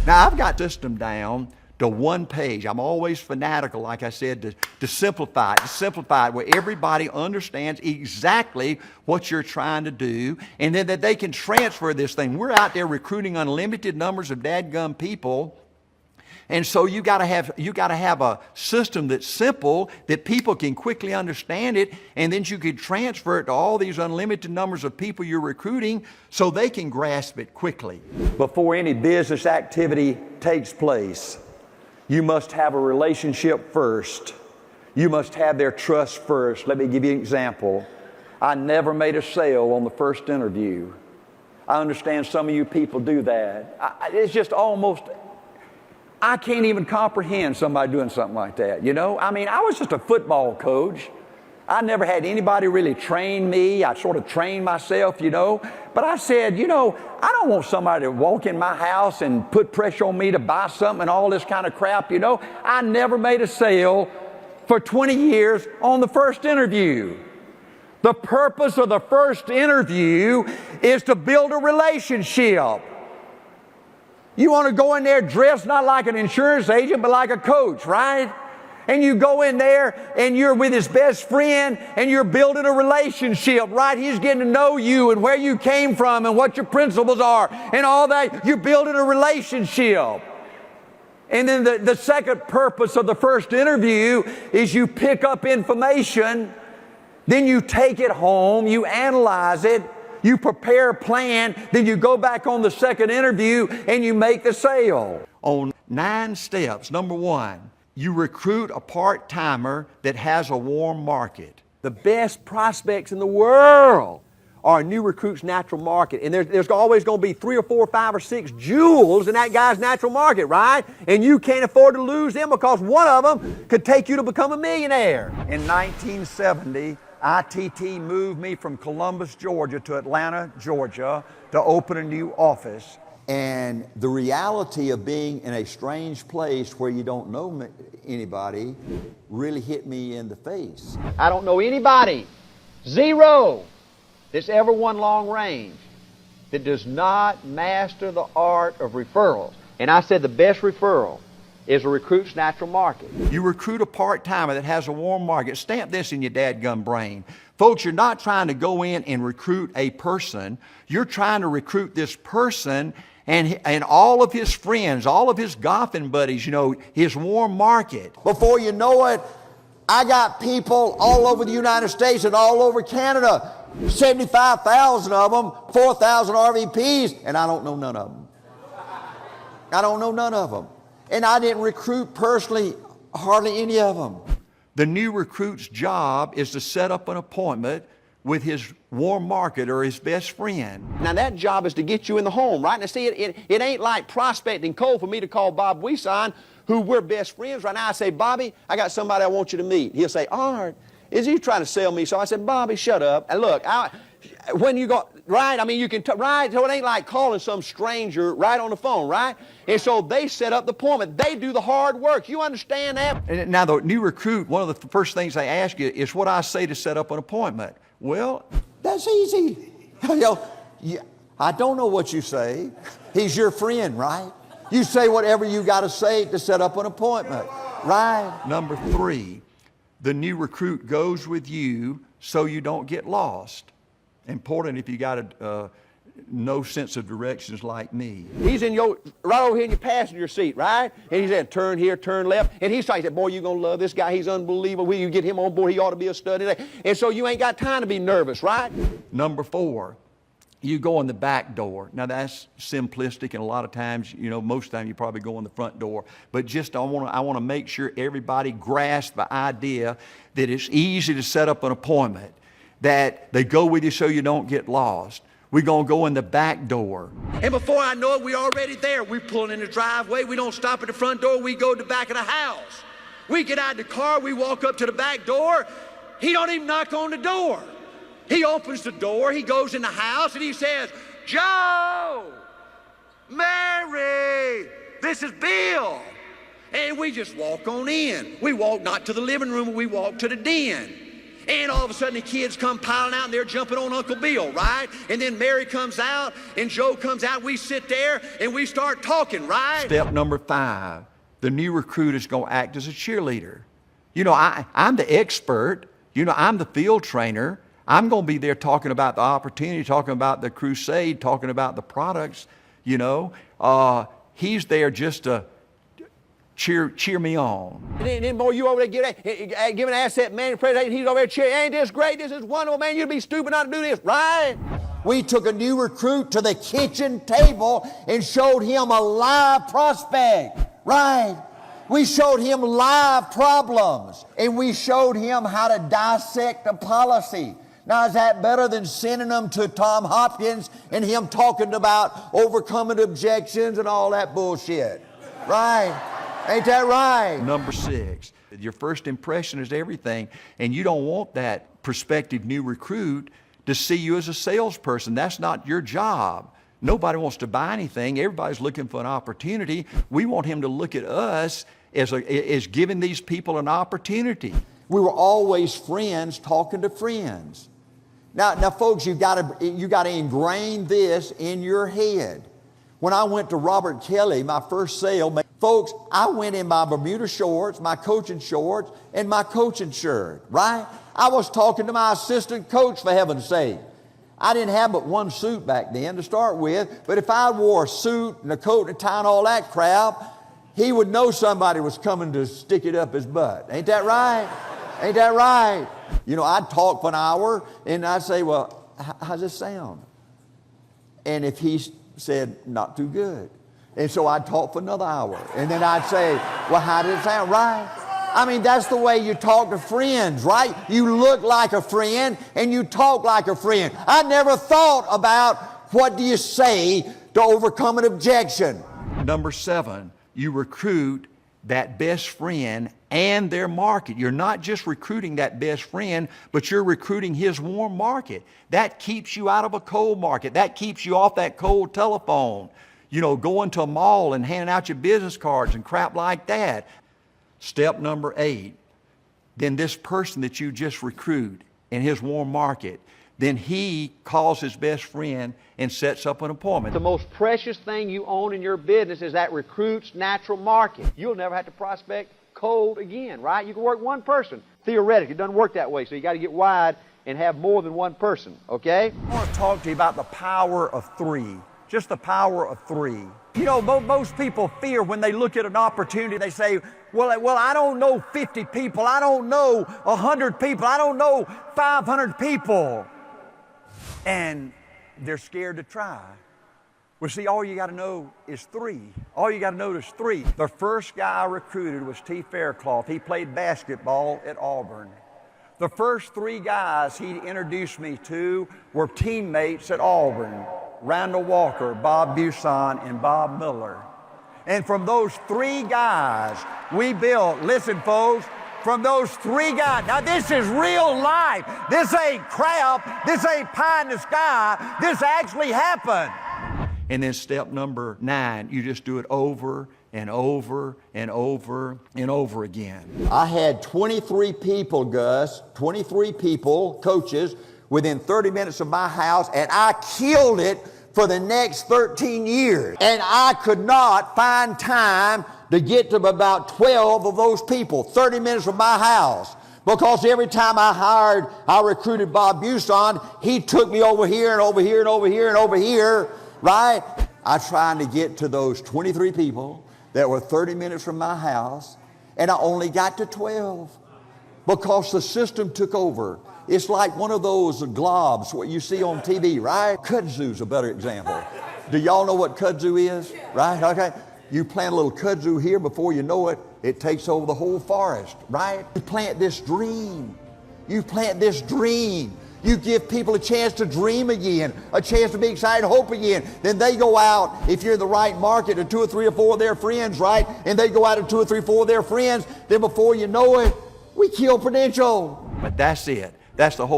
Now, I've got the system down to one page. I'm always fanatical, like I said, to simplify it where everybody understands exactly what you're trying to do, and then that they can transfer this thing. We're out there recruiting unlimited numbers of dadgum people. And so you got to have a system that's simple, that people can quickly understand it, and then you can transfer it to all these unlimited numbers of people you're recruiting so they can grasp it quickly. Before any business activity takes place, you must have a relationship first. You must have their trust first. Let me give you an example. I never made a sale on the first interview. I understand some of you people do that. It's just almost... I can't even comprehend somebody doing something like that, you know? I mean, I was just a football coach. I never had anybody really train me. I sort of trained myself, you know? But I said, you know, I don't want somebody to walk in my house and put pressure on me to buy something and all this kind of crap, you know? I never made a sale for 20 years on the first interview. The purpose of the first interview is to build a relationship. You want to go in there dressed not like an insurance agent, but like a coach, right? And you go in there and you're with his best friend and you're building a relationship, right? He's getting to know you and where you came from and what your principles are and all that. You're building a relationship. And then the second purpose of the first interview is you pick up information, then you take it home, you analyze it, you prepare a plan, then you go back on the second interview and you make the sale. On 9 steps, number 1, you recruit a part-timer that has a warm market. The best prospects in the world are a new recruit's natural market. And there's always going to be 3 or 4 or 5 or 6 jewels in that guy's natural market, right? And you can't afford to lose them because one of them could take you to become a millionaire. In 1970, ITT moved me from Columbus, Georgia to Atlanta, Georgia to open a new office. And the reality of being in a strange place where you don't know anybody really hit me in the face. I don't know anybody, 0, that's ever won long range that does not master the art of referrals. And I said the best referral is a recruit's natural market. You recruit a part-timer that has a warm market. Stamp this in your dadgum brain. Folks, you're not trying to go in and recruit a person. You're trying to recruit this person and all of his friends, all of his golfing buddies, you know, his warm market. Before you know it, I got people all over the United States and all over Canada, 75,000 of them, 4,000 RVPs, and I don't know none of them. I don't know none of them. And I didn't recruit personally hardly any of them. The new recruit's job is to set up an appointment with his warm market or his best friend. Now that job is to get you in the home, right? Now see, it ain't like prospecting cold for me to call Bob Weisson, who we're best friends right now. I say, Bobby, I got somebody I want you to meet. He'll say, Art, is he trying to sell me? So I said, Bobby, shut up. And look, when you go, right, I mean, you can, right, so it ain't like calling some stranger right on the phone, right? And so they set up the appointment. They do the hard work. You understand that? And now the new recruit, one of the first things they ask you is what I say to set up an appointment. Well, that's easy. You know, I don't know what you say. He's your friend, right? You say whatever you got to say to set up an appointment, right? Number 3, the new recruit goes with you so you don't get lost. Important if you got no sense of directions like me. He's in right over here in your passenger seat, right? And he said, turn here, turn left. And he said, boy, you're going to love this guy. He's unbelievable. Will you get him on board? He ought to be a stud today. And so you ain't got time to be nervous, right? Number 4, you go in the back door. Now that's simplistic, and a lot of times, you know, most of the time you probably go in the front door. But just I want to make sure everybody grasps the idea that it's easy to set up an appointment, that they go with you so you don't get lost. We're going to go in the back door. And before I know it, we're already there. We're pulling in the driveway. We don't stop at the front door. We go to the back of the house. We get out of the car. We walk up to the back door. He don't even knock on the door. He opens the door. He goes in the house and he says, Joe, Mary, this is Bill. And we just walk on in. We walk not to the living room, we walk to the den. And all of a sudden the kids come piling out and they're jumping on Uncle Bill, right? And then Mary comes out and Joe comes out. We sit there and we start talking, right? Step number 5, the new recruit is going to act as a cheerleader. You know, I'm the expert. You know, I'm the field trainer. I'm going to be there talking about the opportunity, talking about the crusade, talking about the products, you know. He's there just to cheer me on. And then boy, you over there giving asset management presentation, he's over there cheering, ain't this great, this is wonderful, man, you'd be stupid not to do this, right? We took a new recruit to the kitchen table and showed him a live prospect, right? We showed him live problems, and we showed him how to dissect a policy. Now, is that better than sending them to Tom Hopkins and him talking about overcoming objections and all that bullshit? Right? Ain't that right? Number 6, your first impression is everything, and you don't want that prospective new recruit to see you as a salesperson. That's not your job. Nobody wants to buy anything. Everybody's looking for an opportunity. We want him to look at us as giving these people an opportunity. We were always friends talking to friends. Now folks, you got to ingrain this in your head. When I went to Robert Kelly, my first sale, folks, I went in my Bermuda shorts, my coaching shorts, and my coaching shirt, right? I was talking to my assistant coach, for heaven's sake. I didn't have but one suit back then to start with, but if I wore a suit and a coat and a tie and all that crap, he would know somebody was coming to stick it up his butt. Ain't that right? Ain't that right? You know, I'd talk for an hour and I'd say, well, how's this sound? And if he said, not too good. And so I'd talk for another hour. And then I'd say, well, how did it sound? Right? I mean, that's the way you talk to friends, right? You look like a friend and you talk like a friend. I never thought about what do you say to overcome an objection. Number 7, you recruit that best friend and their market. You're not just recruiting that best friend, but you're recruiting his warm market. That keeps you out of a cold market. That keeps you off that cold telephone. You know, going to a mall and handing out your business cards and crap like that. Step number 8, then this person that you just recruit in his warm market, then he calls his best friend and sets up an appointment. The most precious thing you own in your business is that recruit's natural market. You'll never have to prospect cold again, right? You can work one person. Theoretically, it doesn't work that way, so you got to get wide and have more than one person, okay? I want to talk to you about the power of 3. Just the power of 3. You know, most people fear when they look at an opportunity, they say, well, I don't know 50 people, I don't know 100 people, I don't know 500 people. And they're scared to try. Well, see, all you got to know is 3. All you got to know is 3. The first guy I recruited was T. Faircloth. He played basketball at Auburn. The first 3 guys he introduced me to were teammates at Auburn. Randall Walker, Bob Buson, and Bob Miller. And from those 3 guys, we built, listen folks, from those 3 guys, now this is real life. This ain't crap, this ain't pie in the sky, this actually happened. And then step number 9, you just do it over and over and over and over again. I had 23 people, Gus, 23 people, coaches, within 30 minutes of my house, and I killed it for the next 13 years. And I could not find time to get to about 12 of those people, 30 minutes from my house. Because every time I recruited Bob Buson, he took me over here and over here and over here and over here, right? I tried to get to those 23 people that were 30 minutes from my house, and I only got to 12 because the system took over. It's like one of those globs, what you see on TV, right? Kudzu's a better example. Do y'all know what kudzu is? Right? Okay. You plant a little kudzu here, before you know it, it takes over the whole forest, right? You plant this dream. You plant this dream. You give people a chance to dream again, a chance to be excited, hope again. Then they go out, if you're in the right market, to 2 or 3 or 4 of their friends, right? And they go out to 2 or 3 or 4 of their friends. Then before you know it, we kill Prudential. But that's it. That's the whole